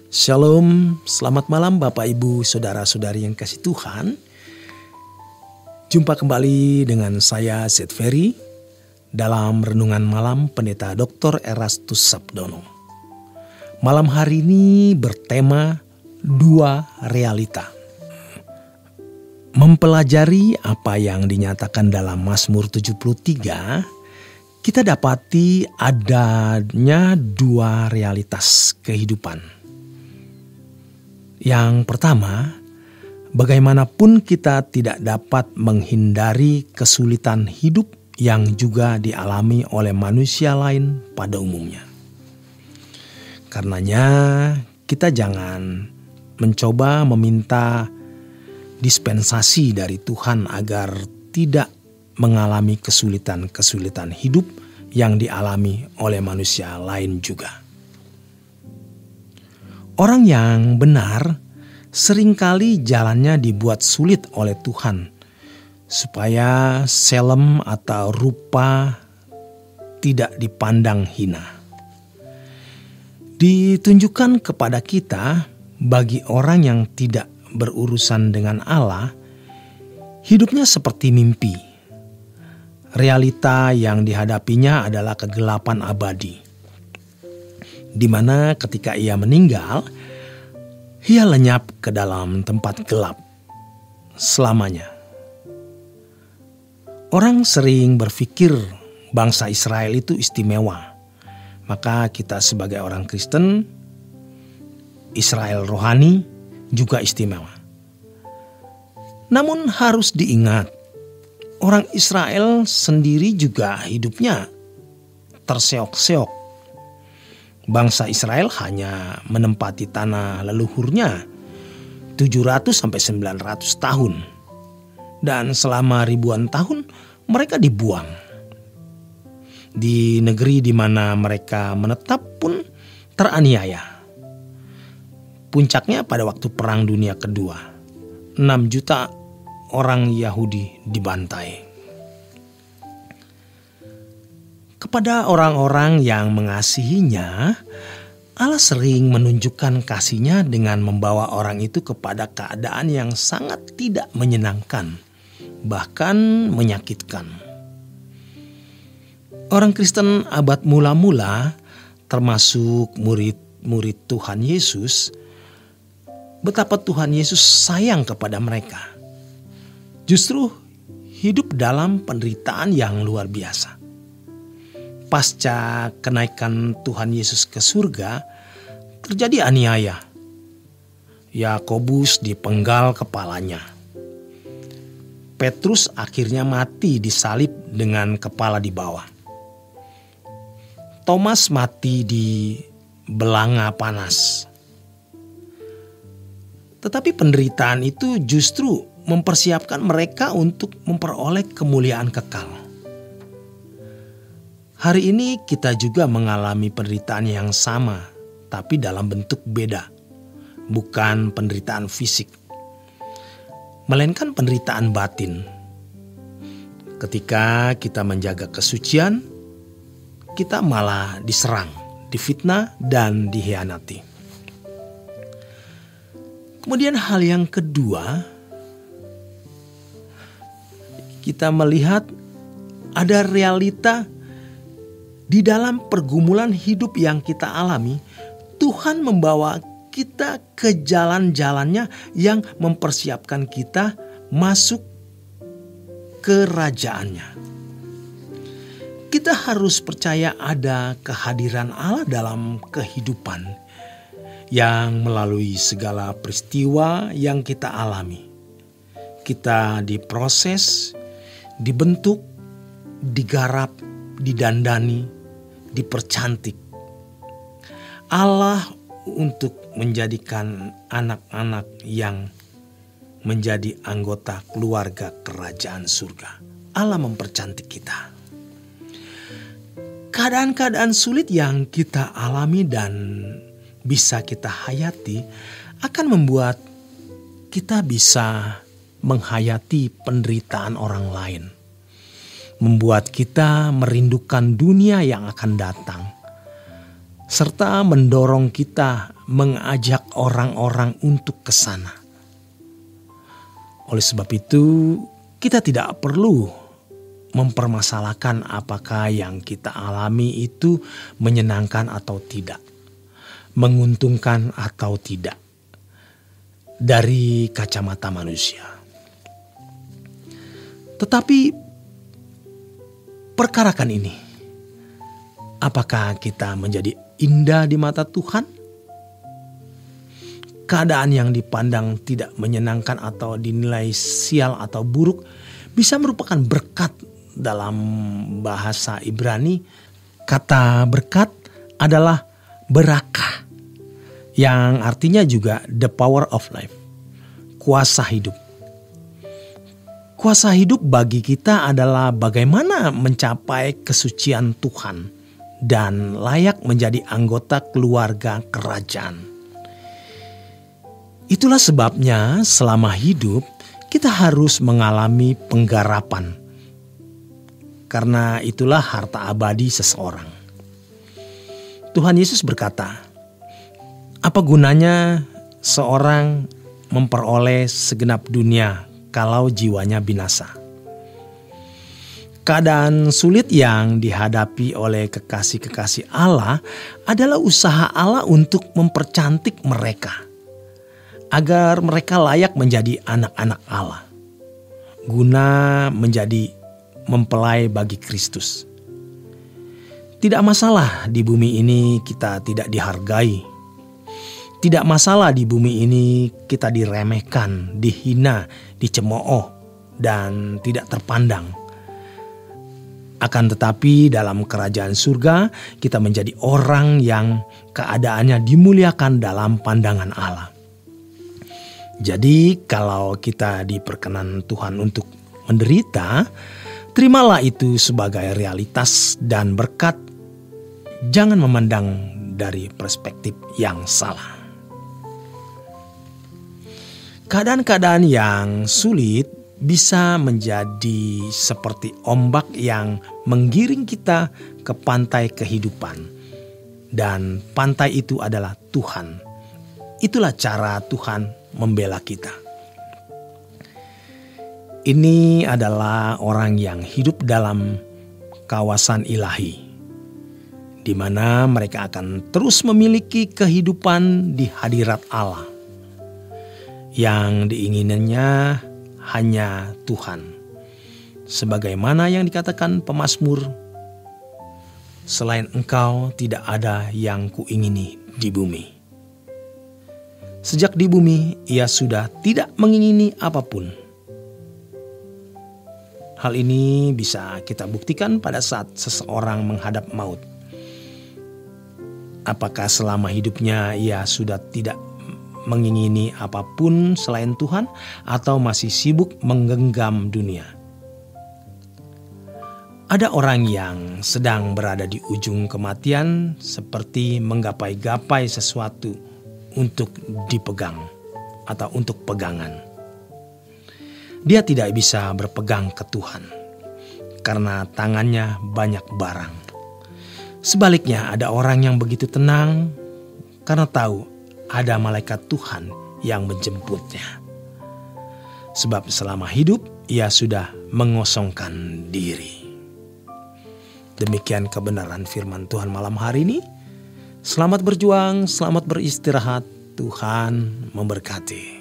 Shalom, selamat malam Bapak Ibu Saudara-saudari yang kasih Tuhan. Jumpa kembali dengan saya Zed Ferry dalam Renungan Malam Pendeta Dr. Erastus Sabdono. Malam hari ini bertema dua realita. Mempelajari apa yang dinyatakan dalam Mazmur 73, kita dapati adanya dua realitas kehidupan. Yang pertama, bagaimanapun kita tidak dapat menghindari kesulitan hidup yang juga dialami oleh manusia lain pada umumnya. Karenanya, kita jangan mencoba meminta dispensasi dari Tuhan agar tidak mengalami kesulitan-kesulitan hidup yang dialami oleh manusia lain juga. Orang yang benar seringkali jalannya dibuat sulit oleh Tuhan supaya selem atau rupa tidak dipandang hina. Ditunjukkan kepada kita bagi orang yang tidak berurusan dengan Allah, hidupnya seperti mimpi. Realita yang dihadapinya adalah kegelapan abadi, di mana ketika ia meninggal, ia lenyap ke dalam tempat gelap selamanya. Orang sering berpikir bangsa Israel itu istimewa. Maka kita sebagai orang Kristen, Israel rohani juga istimewa. Namun harus diingat, orang Israel sendiri juga hidupnya terseok-seok. Bangsa Israel hanya menempati tanah leluhurnya 700-900 tahun. Dan selama ribuan tahun mereka dibuang. Di negeri di mana mereka menetap pun teraniaya. Puncaknya pada waktu Perang Dunia Kedua, 6 juta orang Yahudi dibantai. Kepada orang-orang yang mengasihinya, Allah sering menunjukkan kasih-Nya dengan membawa orang itu kepada keadaan yang sangat tidak menyenangkan, bahkan menyakitkan. Orang Kristen abad mula-mula, termasuk murid-murid Tuhan Yesus, betapa Tuhan Yesus sayang kepada mereka. Justru hidup dalam penderitaan yang luar biasa. Pasca kenaikan Tuhan Yesus ke surga, terjadi aniaya. Yakobus dipenggal kepalanya. Petrus akhirnya mati disalib dengan kepala di bawah. Thomas mati di belanga panas. Tetapi penderitaan itu justru mempersiapkan mereka untuk memperoleh kemuliaan kekal. Hari ini kita juga mengalami penderitaan yang sama, tapi dalam bentuk beda. Bukan penderitaan fisik, melainkan penderitaan batin. Ketika kita menjaga kesucian, kita malah diserang, difitnah, dan dikhianati. Kemudian hal yang kedua, kita melihat ada realita di dalam pergumulan hidup yang kita alami. Tuhan membawa kita ke jalan-jalannya yang mempersiapkan kita masuk kerajaannya. Kita harus percaya ada kehadiran Allah dalam kehidupan yang melalui segala peristiwa yang kita alami. Kita diproses, dibentuk, digarap, didandani, dipercantik Allah untuk menjadikan anak-anak yang menjadi anggota keluarga kerajaan surga. Allah mempercantik kita. Keadaan-keadaan sulit yang kita alami dan bisa kita hayati akan membuat kita bisa menghayati penderitaan orang lain. Membuat kita merindukan dunia yang akan datang. serta mendorong kita mengajak orang-orang untuk ke sana. Oleh sebab itu, kita tidak perlu mempermasalahkan apakah yang kita alami itu menyenangkan atau tidak, menguntungkan atau tidak, dari kacamata manusia. Tetapi perkarakan ini, apakah kita menjadi indah di mata Tuhan? Keadaan yang dipandang tidak menyenangkan atau dinilai sial atau buruk bisa merupakan berkat. Dalam bahasa Ibrani, kata berkat adalah berakah, yang artinya juga the power of life, kuasa hidup. Kuasa hidup bagi kita adalah bagaimana mencapai kesucian Tuhan dan layak menjadi anggota keluarga kerajaan. Itulah sebabnya selama hidup kita harus mengalami penggarapan. Karena itulah harta abadi seseorang. Tuhan Yesus berkata, "Apa gunanya seorang memperoleh segenap dunia kalau jiwanya binasa?" Keadaan sulit yang dihadapi oleh kekasih-kekasih Allah adalah usaha Allah untuk mempercantik mereka, agar mereka layak menjadi anak-anak Allah, guna menjadi mempelai bagi Kristus. Tidak masalah di bumi ini kita tidak dihargai. Tidak masalah di bumi ini kita diremehkan, dihina, dicemooh, dan tidak terpandang. Akan tetapi dalam kerajaan surga kita menjadi orang yang keadaannya dimuliakan dalam pandangan Allah. Jadi kalau kita diperkenan Tuhan untuk menderita, terimalah itu sebagai realitas dan berkat. Jangan memandang dari perspektif yang salah. Keadaan-keadaan yang sulit bisa menjadi seperti ombak yang menggiring kita ke pantai kehidupan. Dan pantai itu adalah Tuhan. Itulah cara Tuhan membela kita. Ini adalah orang yang hidup dalam kawasan ilahi, di mana mereka akan terus memiliki kehidupan di hadirat Allah. Yang diinginannya hanya Tuhan. Sebagaimana yang dikatakan pemazmur, "Selain Engkau tidak ada yang kuingini di bumi." Sejak di bumi, ia sudah tidak mengingini apapun. Hal ini bisa kita buktikan pada saat seseorang menghadap maut. Apakah selama hidupnya ia sudah tidak mengingini apapun selain Tuhan, atau masih sibuk menggenggam dunia? Ada orang yang sedang berada di ujung kematian seperti menggapai-gapai sesuatu untuk dipegang atau untuk pegangan. Dia tidak bisa berpegang ke Tuhan karena tangannya banyak barang. Sebaliknya ada orang yang begitu tenang karena tahu ada malaikat Tuhan yang menjemputnya. Sebab selama hidup ia sudah mengosongkan diri. Demikian kebenaran firman Tuhan malam hari ini. Selamat berjuang, selamat beristirahat. Tuhan memberkati.